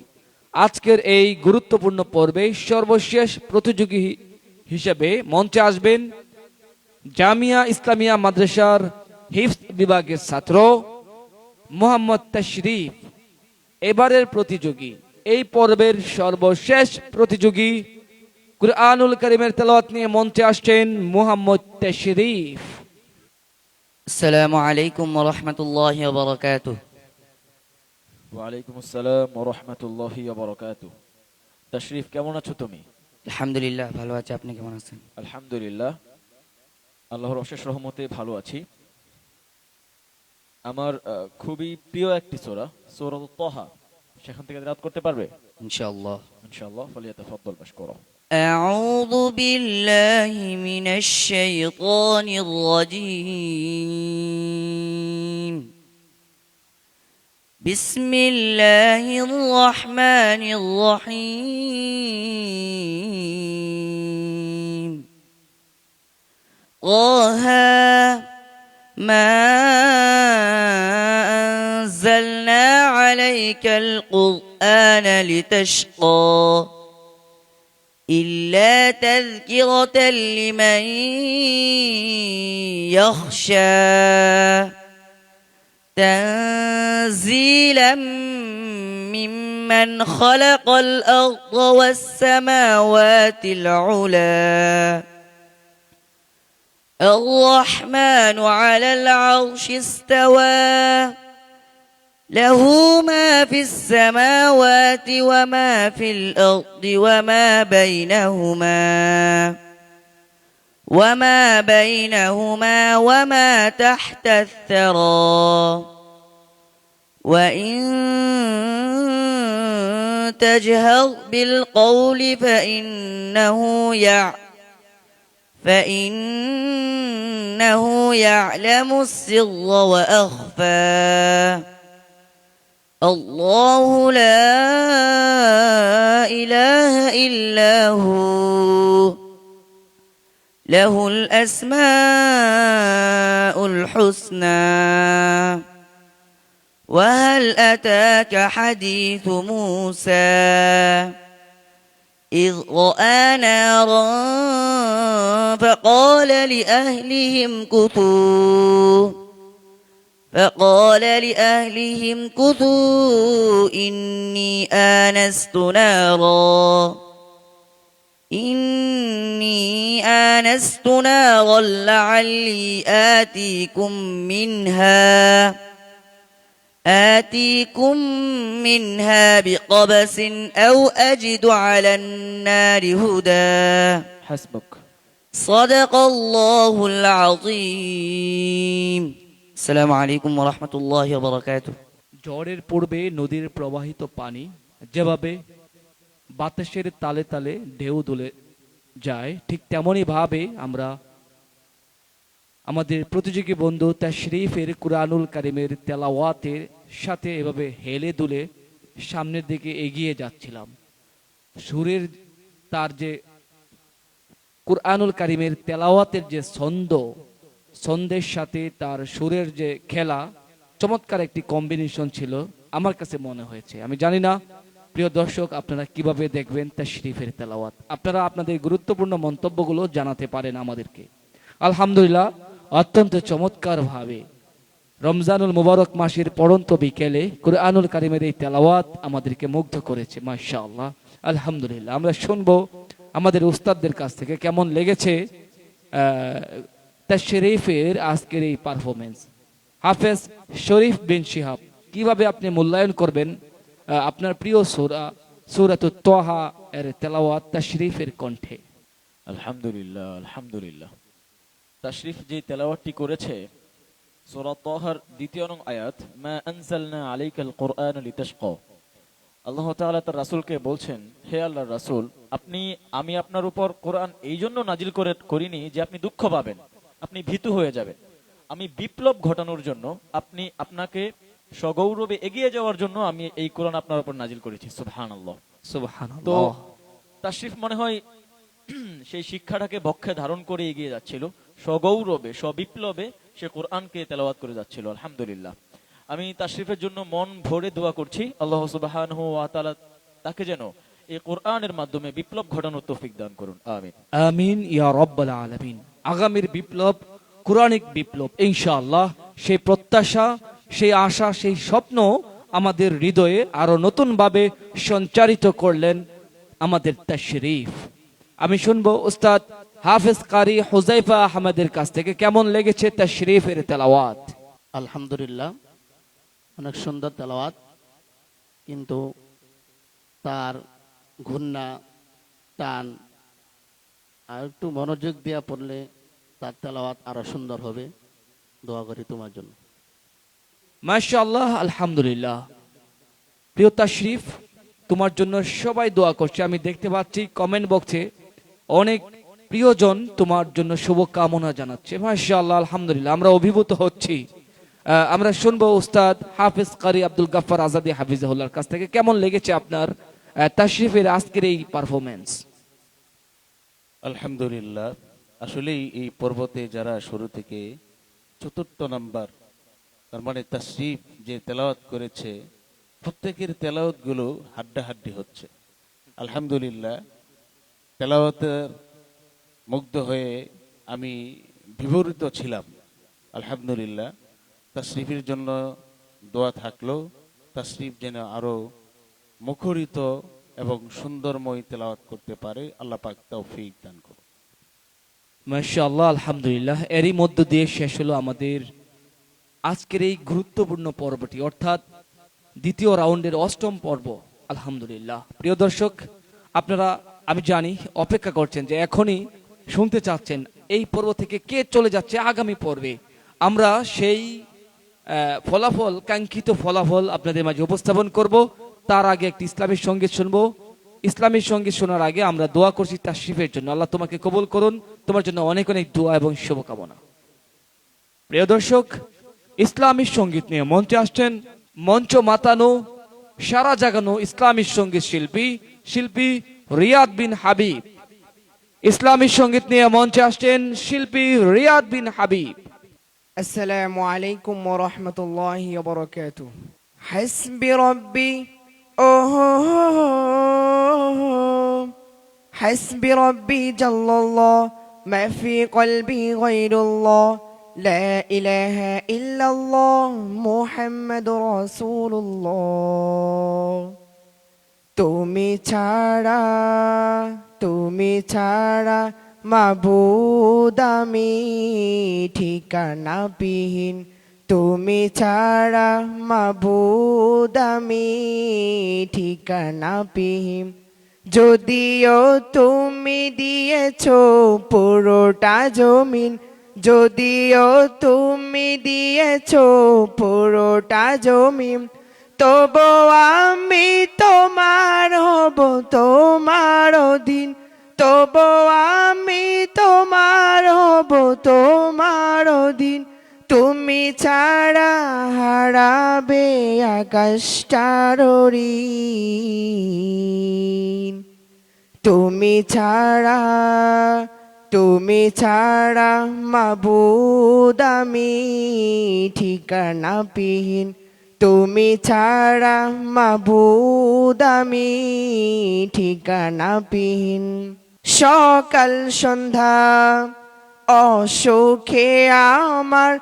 আজকের এই গুরুত্বপূর্ণ পর্বে সর্বশেষ প্রতিযোগী হিসেবে মঞ্চে আসবেন জামিয়া ইসলামিয়া মাদ্রাসার হিফজ বিভাগের ছাত্র মোহাম্মদ তাশরিফ। এবারের প্রতিযোগী, এই পর্বের সর্বশেষ প্রতিযোগী, কুরআনুল কারীমের তেলাওয়াত নিয়ে মঞ্চে আসছেন মোহাম্মদ তাশরিফ। السلام عليكم ورحمة الله وبركاته. ওয়ালাইকুম আসসালাম ওয়া রাহমাতুল্লাহি ওয়া বারাকাতুহু। তাশরিফ, কেমন আছো তুমি? আলহামদুলিল্লাহ, ভালো আছি। আপনি কেমন আছেন? আলহামদুলিল্লাহ, আল্লাহর অশেষ রহমতে ভালো আছি। আমার খুবই প্রিয় একটি সূরা, সূরাতুত তাহা, সেখান থেকে তেলাওয়াত করতে পারবে? ইনশাআল্লাহ। ইনশাআল্লাহ, ফালিয়াতাফাদ্দাল মাশকুরা। أعوذ بالله من الشيطان الرجيم. بسم الله الرحمن الرحيم. طه ما أنزلنا عليك القرآن لتشقى إلا تذكرة لمن يخشى تنزيلا ممن خلق الأرض والسماوات العلى الرحمن على العرش استوى له ما في السماوات وما في الأرض وما بينهما وما تحت الثرى وإن تجهر بالقول فإنه يعلم السر وأخفى الله لا إله إلا هو له الأسماء الحسنى وهل أتاك حديث موسى إذ رأى نارا فقال لأهلهم كثوا إني آنست نارا لعلي آتيكم منها بقبس أو أجد على النار هدى حسبك. صدق الله العظيم. السلام عليكم ورحمة الله وبركاته. ঝড়ের পূর্বে নদীর প্রবাহিত পানি যেভাবে বাতাসের তালে তালে ঢেউ দুলে যায়, ঠিক তেমনই ভাবে আমরা আমাদের প্রতিযোগী বন্ধু তাশরিফের কুরআনুল কারীমের তেলাওয়াতের সাথে এভাবে হেলে দুলে সামনের দিকে এগিয়ে যাচ্ছিলাম। সুরের তার যে কুরআনুল কারীমের তেলাওয়াতের যে ছন্দের সাথে তার সুরের যে খেলা, চমৎকার একটি কম্বিনেশন ছিল আমার কাছে মনে হয়েছে। আমি জানি না প্রিয় দর্শক আপনারা কিভাবে দেখবেন তাশরিফের তেলাওয়াত। আপনারা আপনাদের গুরুত্বপূর্ণ মন্তব্যগুলো জানাতে পারেন আমাদেরকে। আলহামদুলিল্লাহ, অত্যন্ত চমৎকার ভাবে রমজানুল মুবারক মাসের পড়ন্ত বিকেলে কুরআনুল কারীমের এই তেলাওয়াত আমাদেরকে মুগ্ধ করেছে। মাশাআল্লাহ, আলহামদুলিল্লাহ। আমরা শুনবো আমাদের উস্তাদদের কাছ থেকে কেমন লেগেছে তাশরিফের আজকের এই পারফরমেন্স। হাফেজ শরীফ বিন শিহাব, কিভাবে আপনি মূল্যায়ন করবেন আপনার প্রিয় সূরা সূরাতুত তাহা এর তেলাওয়াত তাশরিফের কণ্ঠে? আলহামদুলিল্লাহ, আলহামদুলিল্লাহ। তাশরিফ যে তেলাওয়াতটি করেছে সূরা তাহার 2 নং আয়াত, মা আনজালনা আলাইকাল কুরআন লিতাশকা। আল্লাহ তাআলা তার রাসূলকে বলছেন, হে আল্লাহর রাসূল, আমি আপনার উপর কোরআন এই জন্য নাজিল করিনি যে আপনি দুঃখ পাবেন, আপনি ভীতু হয়ে যাবেন। আমি বিপ্লব ঘটানোর জন্য, আপনাকে সগৌরবে এগিয়ে যাওয়ার জন্য আমি এই কোরআন আপনার উপর নাজিল করেছি। সুবহানাল্লাহ, সুবহানাল্লাহ। তো তাশরিফ মনে হয় সেই শিক্ষাটাকে বক্ষে ধারণ করে এগিয়ে যাচ্ছিল, সগৌরবে সবিপ্লবে সে কোরআনকে তেলাওয়াত করে যাচ্ছিল। আলহামদুলিল্লাহ। আমি তাশরিফের জন্য মন ভরে দোয়া করছি, আল্লাহ সুবহানাহু ওয়া তাআলা তাকে যেন এই কোরআনের মাধ্যমে বিপ্লব ঘটানোর তৌফিক দান করুন। আমিন, আমিন ইয়া রাব্বাল আলামিন। আগামীর বিপ্লব, কোরআনিক বিপ্লব ইনশাআল্লাহ, সেই প্রত্যাশা, সেই আশা, সেই স্বপ্ন আমাদের হৃদয়ে আরো নতুন ভাবে সঞ্চারিত করলেন আমাদের তাশরিফ। আমি শুনবো উস্তাদ হাফেজ কারি হুযায়ফা আহমেদের কাছ থেকে কেমন লেগেছে তাশরিফের তেলাওয়াত। আলহামদুলিল্লাহ, অনেক সুন্দর তেলাওয়াত, কিন্তু তার ঘূর্ণা টান আর একটু মনোযোগ দিয়া পড়লে তার তেলাওয়াত আরো সুন্দর হবে। দোয়া করি তোমার জন্য। মাশাআল্লাহ, আলহামদুলিল্লাহ। প্রিয় তাশরিফ, তোমার জন্য সবাই দোয়া করছে। আমি দেখতে পাচ্ছি কমেন্ট বক্সে অনেক প্রিয়জন তোমার জন্য শুভকামনা জানাচ্ছে। মাশাআল্লাহ, আলহামদুলিল্লাহ, আমরা অভিভূত হচ্ছি। আমরা শুনবো উস্তাদ হাফেজ কারি আব্দুল গাফফার আজাদী হাফিজাহুল্লাহর কাছ থেকে কেমন লেগেছে আপনার তাশরিফের আজকের এই পারফরমেন্স। আলহামদুলিল্লাহ, আসলেই এই পর্বতে যারা শুরু থেকে ৪র্থ নাম্বার, তার মানে তাশরিফ যে তেলাওয়াত করেছে, প্রত্যেকের তেলাওয়াত গুলো হাড্ডাহাড্ডি হচ্ছে। আলহামদুলিল্লাহ, তেলাওয়াতের মুগ্ধ হয়ে আমি বিভোরিত ছিলাম। আলহামদুলিল্লাহ, তাশরিফের জন্য দোয়া থাকলো, তাশরিফ যেন আরো মুখরিত এবং সুন্দরময় তেলাওয়াত করতে পারে। আল্লাহ পাক তৌফিক দান করুন। মাশাআল্লাহ, আলহামদুলিল্লাহ। এরই মধ্য দিয়ে শেষ হলো আমাদের আজকের এই গুরুত্বপূর্ণ পর্বটি, অর্থাৎ দ্বিতীয় রাউন্ডের 8ম পর্ব। আলহামদুলিল্লাহ, প্রিয় দর্শক, আপনারা আমি জানি অপেক্ষা করছেন যে এখনই শুনতে চাচ্ছেন এই পর্ব থেকে কে চলে যাচ্ছে আগামী পর্বে। আমরা সেই ফলাফল, কাঙ্ক্ষিত ফলাফল আপনাদের মাঝে উপস্থাপন করব। তার আগে একটি ইসলামী সঙ্গীত শুনবো। ইসলামী সঙ্গীত শোনার আগে আমরা দোয়া করছি তাশরিফের জন্য। আল্লাহ তোমাকে কবুল করুন, তোমার জন্য অনেক অনেক দোয়া এবং শুভকামনা। প্রিয় দর্শক, ইসলামী সঙ্গীত নিয়ে মঞ্চে আসছেন মঞ্চ মাতানো, সারা জাগানো ইসলামী সঙ্গীত শিল্পী রিয়াদ বিন হাবিব। ইসলামী সঙ্গীত নিয়ে মঞ্চে আসছেন শিল্পী রিয়াদ বিন হাবিব। আসসালামু আলাইকুম ওয়া রাহমাতুল্লাহি ওয়া বারাকাতুহু। حسبي ربي أوه حسبي ربي جل الله ما في قلبي غير الله لا إله إلا الله محمد رسول الله তুমি ছাড়া মাবুদ আমি ঠিকানা বিহীন তুমি ছাড়া মাবুদ আমি ঠিকানা বিহীন যদিও তুমি দিয়েছো পুরোটা জমিন যদিও তুমি দিয়েছো পুরোটা জমিন তবু আমি তোমার হব তোমার দিন তবু আমি তোমার হব তোমার দিন তুমি ছাড়া হারাবে আকাশটার ঋণ তুমি ছাড়া মাবুদ আমি ঠিকানা বিহীন তুমি ছাড়া মাবুদ আমি ঠিকানা বিহীন সকাল সন্ধ্যা অসুখে আমার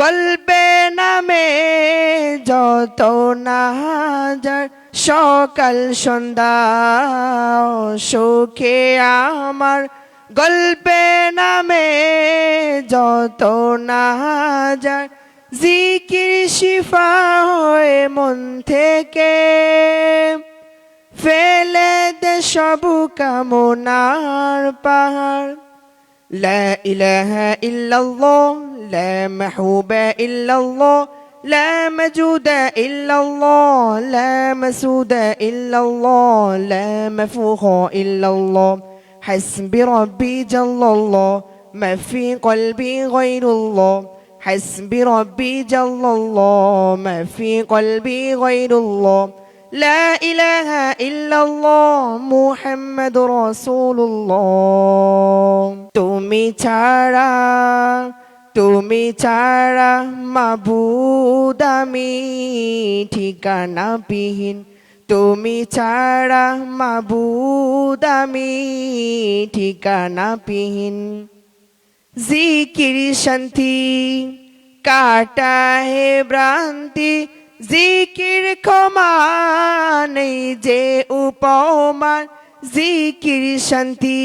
গল্পে নামে যত না হাজার সকাল সন্ধ্যা অসুখে আমার গল্পে নামে যত না হাজার জিকির শিফা হয়ে মন থেকে ফেলে দে সব কামনার পাহাড় لا إله إلا الله لا محبوب إلا الله لا موجود إلا الله لا مسود إلا الله لا مفوخ إلا الله حسبي ربي جل الله ما في قلبي غير الله حسبي ربي جل الله ما في قلبي غير الله لا إله إلا الله محمد رسول الله তুমি ছাড়া মাবুদ আমি ঠিকানা বিহীন তুমি ছাড়া মাবুদ আমি ঠিকানা বিহীন জিকির শান্তি কাটা হে ভ্রান্তি জিকির ক্ষমা নেই যে উপমান জিকির শান্তি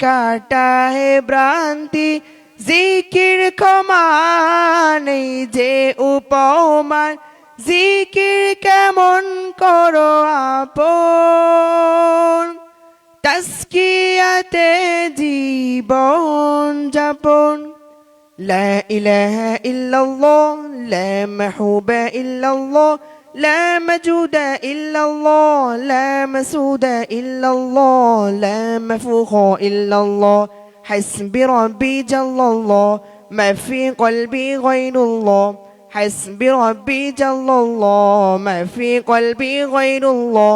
কাটা হে ভ্রান্তি জিকির ক্ষমা নেই যে উপমান জিকির কেমন করো আপন তাসকিয়াতে জীবন যাপন لا إله إلا الله لا محبوب إلا الله لا موجود إلا الله لا مسود إلا الله لا مفوخ إلا الله حسبي ربي جل الله ما في قلبي غير الله حسبي ربي جل الله ما في قلبي غير الله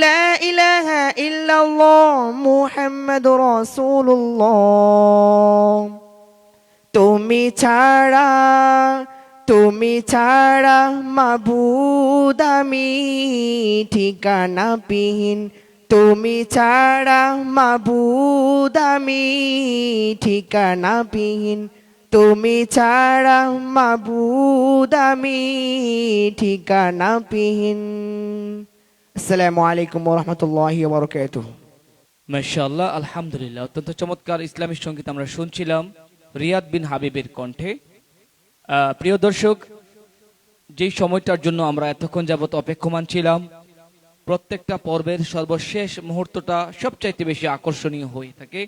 لا إله إلا الله محمد رسول الله তুমি ছাড়া মাবুদ আমি ঠিকানা বিহীন তুমি ছাড়া মাবুদ আমি ঠিকানা বিহীন তুমি ছাড়া মাবুদ আমি ঠিকানা বিহীন আসসালামু আলাইকুম ওয়া রাহমাতুল্লাহি ওয়া বারাকাতুহু মাশাআল্লাহ আলহামদুলিল্লাহ অত্যন্ত চমৎকার ইসলামী সঙ্গীত আমরা শুনছিলাম রিয়াদ বিন হাবিবের কণ্ঠে। প্রিয় দর্শক, যেই সময়টার জন্য আমরা এতক্ষণ যাবত অপেক্ষমান ছিলাম, প্রত্যেকটা পর্বের সর্বশেষ মুহূর্তটা সবচাইতে বেশি আকর্ষণীয় হয়ে থাকে।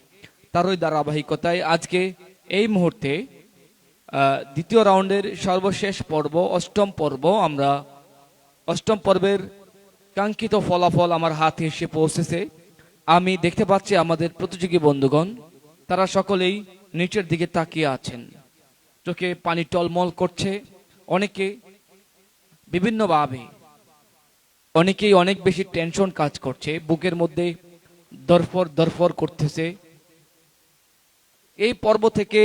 তারই ধারাবাহিকতায় আজকে এই মুহূর্তে দ্বিতীয় রাউন্ডের সর্বশেষ পর্ব, অষ্টম পর্ব, আমরা অষ্টম পর্বের কাঙ্ক্ষিত ফলাফল আমার হাতে এসে পৌঁছেছে। আমি দেখতে পাচ্ছি আমাদের প্রতিযোগী বন্ধুগণ তারা সকলেই নিচের দিকে তাকিয়ে আছেন, চোখে পানি টলমল করছে। অনেকে বিভিন্নভাবে, অনেকেই অনেক বেশি টেনশন কাজ করছে, বুকের মধ্যে দরফর করতেছে। এই পর্ব থেকে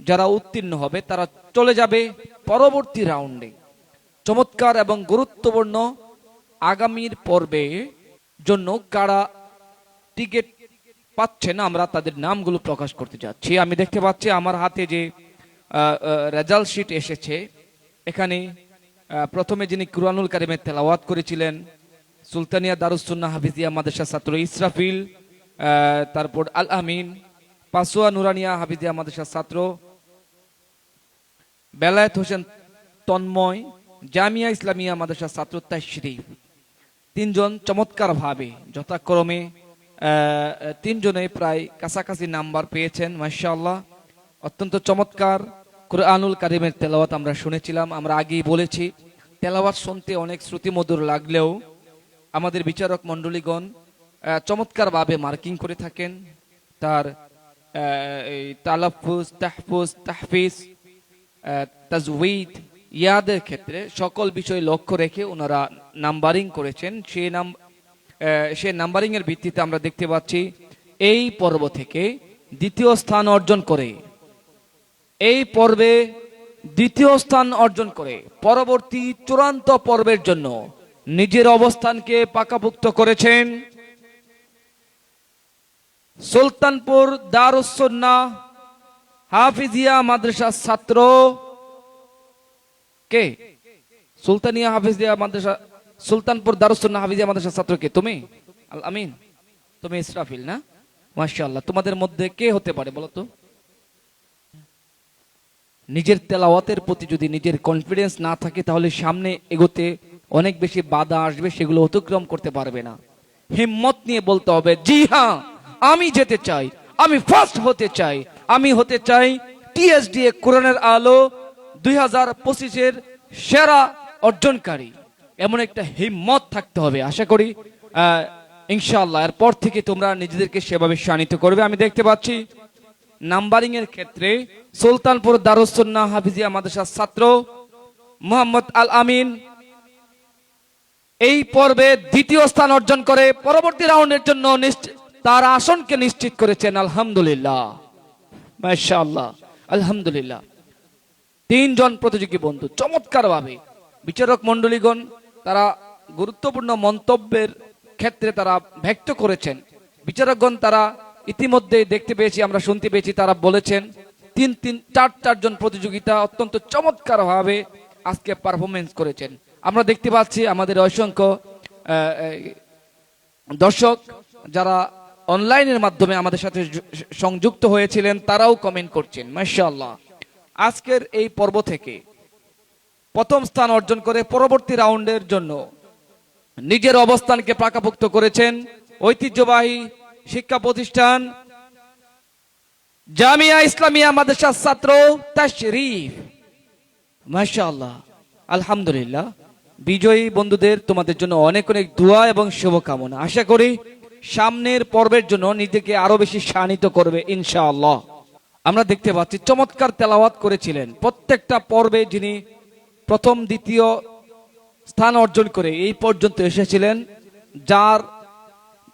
যারা উত্তীর্ণ হবে তারা চলে যাবে পরবর্তী রাউন্ডে। চমৎকার এবং গুরুত্বপূর্ণ আগামীর পর্বে জন্য কারা টিকিট পাচ্ছেন আমরা তাদের নামগুলো প্রকাশ করতে যাচ্ছি। আমি দেখতে পাচ্ছি আমার হাতে যে রেজাল্ট শিট এসেছে, এখানে প্রথমে যিনি কুরআনুল কারীমের তেলাওয়াত করেছিলেন সুলতানিয়া দারুস সুন্নাহ হাফিজিয়া মাদ্রাসা ছাত্র ইসরাফিল, তারপর আল আমিন, পাসোয়া নুরানিয়া হাফিজিয়া মাদ্রাসা ছাত্র বেলায়েত হোসেন তন্ময়, জামিয়া ইসলামিয়া মাদ্রাসা ছাত্র তাশরিফ, তিনজন চমৎকার ভাবে যথাক্রমে তিনজনে প্রায় কাছাকাছি নাম্বার পেয়েছেন। মাশাআল্লাহ, অত্যন্ত চমৎকার কুরআনুল কারীমের তেলাওয়াত আমরা শুনেছিলাম। আমরা আগেই বলেছি তেলাওয়াত শুনতে অনেক শ্রুতিমধুর লাগলেও আমাদের বিচারক মণ্ডলীগণ চমৎকার ভাবে মার্কিং করে থাকেন। তার তালাফুজ, তাহফুজ, তাহফিজ, তাজউইদ, ইয়াদের ক্ষেত্রে সকল বিষয় লক্ষ্য রেখে ওনারা নাম্বারিং করেছেন। সেই নাম্বারিং এর ভিত্তিতে আমরা দেখতে পাচ্ছি এই পর্ব থেকে দ্বিতীয় স্থান অর্জন করে, এই পর্বে দ্বিতীয় স্থান অর্জন করে পরবর্তী চূড়ান্ত পর্বের জন্য নিজের অবস্থানকে পাকাপোক্ত করেছেন সুলতানপুর দারুস সুন্নাহ হাফিজিয়া মাদ্রাসার ছাত্র কে? সুলতানিয়া হাফিজিয়া মাদ্রাসা, সুলতানপুর দারুস সুন্নাহ হাফিজিয়া মাদ্রাসার ছাত্র কে? তুমি? আল আমিন, তুমি ইসরাফিল না? মাশাআল্লাহ, তোমাদের মধ্যে কে হতে পারে বলো তো? নিজের তেলাওয়াতের প্রতি যদি নিজের কনফিডেন্স না থাকে তাহলে সামনে এগোতে অনেক বেশি বাধা আসবে, সেগুলো অতিক্রম করতে পারবে না। হিম্মত নিয়ে বলতে হবে, জি হ্যাঁ আমি যেতে চাই, আমি ফার্স্ট হতে চাই, আমি হতে চাই টিএসডিএ কোরআনের আলো 2025-এর সেরা অর্জনকারী। এমন একটা হিম্মত থাকতে হবে। আশা করি ইনশাআল্লাহ এরপর থেকে তোমরা নিজেদেরকে সেভাবে শানিত করবে। আমি দেখতে পাচ্ছি নাম্বারিং এর ক্ষেত্রে সুলতানপুর দারুস সুন্নাহ হাফিজিয়া মাদ্রাসার ছাত্র মোহাম্মদ আল আমিন এই পর্বে দ্বিতীয় স্থান অর্জন করে পরবর্তী রাউন্ডের জন্য তার আসনকে নিশ্চিত করেছেন। আলহামদুলিল্লাহ, মাশাআল্লাহ, আলহামদুলিল্লাহ। তিনজন প্রতিযোগী বন্ধু চমৎকার ভাবে বিচারক মণ্ডলীগণ তারা গুরুত্বপূর্ণ মন্তব্যের ক্ষেত্রে তারা ব্যক্ত করেছেন। বিচারকগণ তারা ইতিমধ্যে দেখতে পেয়েছি, আমরা শুনতে পেয়েছি, তারা বলেছেন চারজন প্রতিযোগিতা অত্যন্ত চমৎকার ভাবে আজকে পারফরমেন্স করেছেন। আমরা দেখতে পাচ্ছি আমাদের অসংখ্য দর্শক যারা অনলাইনের মাধ্যমে আমাদের সাথে সংযুক্ত হয়েছিলেন তারাও কমেন্ট করছেন। মাশাআল্লাহ, আজকের এই পর্ব থেকে প্রথম স্থান অর্জন করে পরবর্তী রাউন্ডের জন্য নিজের অবস্থানকে পাকাপোক্ত করেছেন ঐতিহ্যবাহী শিক্ষা প্রতিষ্ঠান জামিয়া ইসলামিয়া মাদ্রাসার ছাত্র তাশরিফ। মাশাআল্লাহ, আলহামদুলিল্লাহ। বিজয়ী বন্ধুদের তোমাদের জন্য অনেক অনেক দোয়া এবং শুভকামনা। আশা করি সামনের পর্বের জন্য নিজেকে আরো বেশি শানিত করবে ইনশাআল্লাহ। আমরা দেখতে পাচ্ছি চমৎকার তেলাওয়াত করেছিলেন প্রত্যেকটা পর্বে। যিনি প্রথম দ্বিতীয় স্থান অর্জন করে এই পর্যন্ত এসেছিলেন, যার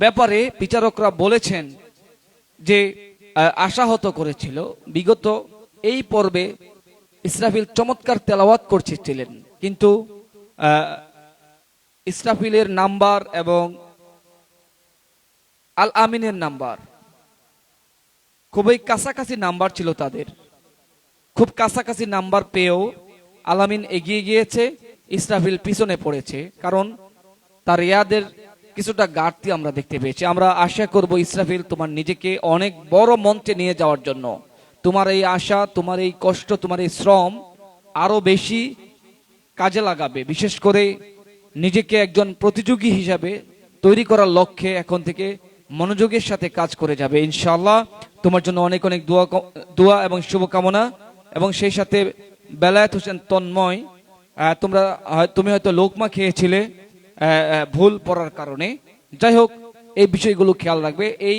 ব্যাপারে বিচারকরা বলেছেন যে আশাহত করেছিল, বিগত এই পর্বে ইসরাফিল চমৎকার তেলাওয়াত করছিলেন, কিন্তু ইসরাফিলের নাম্বার এবং আল আমিনের নাম্বার খুবই কাছাকাছি নাম্বার ছিল তাদের। খুব কাছাকাছি নাম্বার পেয়েও আল আমিন এগিয়ে গিয়েছে, ইসরাফিল পিছনে পড়েছে, কারণ তার ইয়াদের কিছুটা ঘাটতি আমরা দেখতে পেয়েছি। আমরা আশা করব ইসরাফিল তোমার নিজেকে অনেক বড় মঞ্চে নিয়ে যাওয়ার জন্য তোমার এই আশা, তোমার এই কষ্ট, তোমার এই শ্রম আরো বেশি কাজে লাগাবে। বিশেষ করে নিজেকে একজন প্রতিযোগী হিসাবে তৈরি করার লক্ষ্যে এখন থেকে মনোযোগের সাথে কাজ করে যাবে ইনশাআল্লাহ। তোমার জন্য অনেক অনেক দোয়া এবং শুভকামনা। এবং সেই সাথে বেলায়েত হোসেন তন্ময়, তুমি হয়তো লোকমা খেয়েছিলে ভুল পড়ার কারণে। যাই হোক, এই বিষয়গুলো খেয়াল রাখবে। এই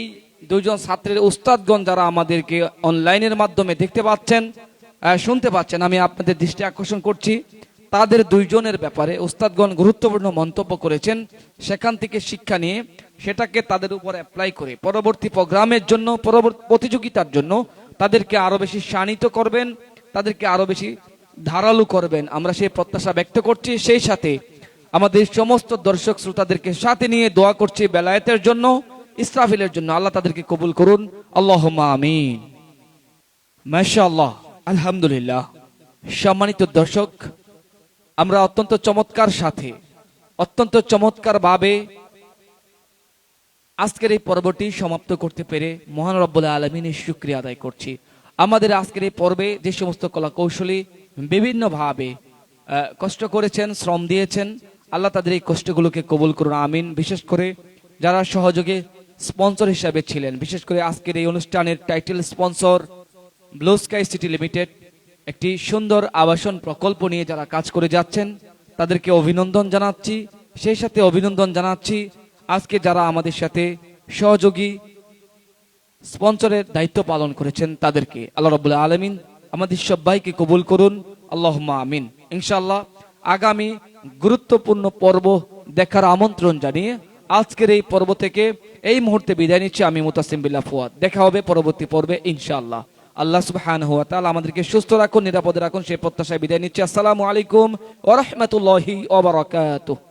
দুইজন ছাত্রের উস্তাদগণ যারা আমাদেরকে অনলাইনের মাধ্যমে দেখতে পাচ্ছেন, শুনতে পাচ্ছেন, আমি আপনাদের দৃষ্টি আকর্ষণ করছি তাদের দুইজনের ব্যাপারে উস্তাদগণ গুরুত্বপূর্ণ মন্তব্য করেছেন। সেখান থেকে শিক্ষা নিয়ে সেটাকে তাদের উপর অ্যাপ্লাই করে পরবর্তী প্রোগ্রামের জন্য, পরবর্তী প্রতিযোগিতার জন্য তাদেরকে আরো বেশি শানিত করবেন, তাদেরকে আরো বেশি ধারালো করবেন, আমরা সেই প্রত্যাশা ব্যক্ত করছি। সেই সাথে আমাদের সমস্ত দর্শক শ্রোতাদেরকে সাথে নিয়ে দোয়া করছি বেলায়েতের জন্য, ইসরাফিলের জন্য। আল্লাহ তাদেরকে কবুল করুন, আল্লাহুম্মা আমিন। মাশাআল্লাহ, আলহামদুলিল্লাহ। সম্মানিত দর্শক, আমরা অত্যন্ত চমৎকার সাথে, অত্যন্ত চমৎকার ভাবে আজকের এই পর্বটি সমাপ্ত করতে পেরে মহান রব্বুল আলামিনের শুকরিয়া আদায় করছি। আমাদের আজকের এই পর্বে যে সমস্ত কলা কৌশলী বিভিন্নভাবে কষ্ট করেছেন, শ্রম দিয়েছেন, আল্লাহ তাদের এই কষ্টগুলোকে কবুল করুন, আমিন। বিশেষ করে যারা সহযোগী স্পন্সর হিসাবে ছিলেন, বিশেষ করে আজকের এই অনুষ্ঠানের title sponsor blue sky city limited, একটি সুন্দর আবাসন প্রকল্প নিয়ে যারা কাজ করে যাচ্ছেন, তাদেরকে অভিনন্দন জানাচ্ছি। সেই সাথে অভিনন্দন জানাচ্ছি আজকে যারা আমাদের সাথে সহযোগী স্পন্সরের দায়িত্ব পালন করেছেন তাদেরকে। আল্লাহ রাব্বুল আলামিন আমাদের সবাইকে কবুল করুন, আল্লাহুম্মা আমিন। ইনশাআল্লাহ আগামী গুরুত্বপূর্ণ পর্ব দেখার আমন্ত্রণ জানিয়ে আজকের এই পর্ব থেকে এই মুহূর্তে বিদায় নিচ্ছি আমি মুতাসিম বিল্লাহ ফুয়াদ। দেখা হবে পরবর্তী পর্বে ইনশাআল্লাহ। আল্লাহ সুবহানাহু ওয়া তাআলা আমাদেরকে সুস্থ রাখুন, নিরাপদে রাখুন, সেই প্রত্যাশায় বিদায় নিচ্ছি। আসসালামু আলাইকুম ওয়া রাহমাতুল্লাহি ওয়া বারাকাতুহু।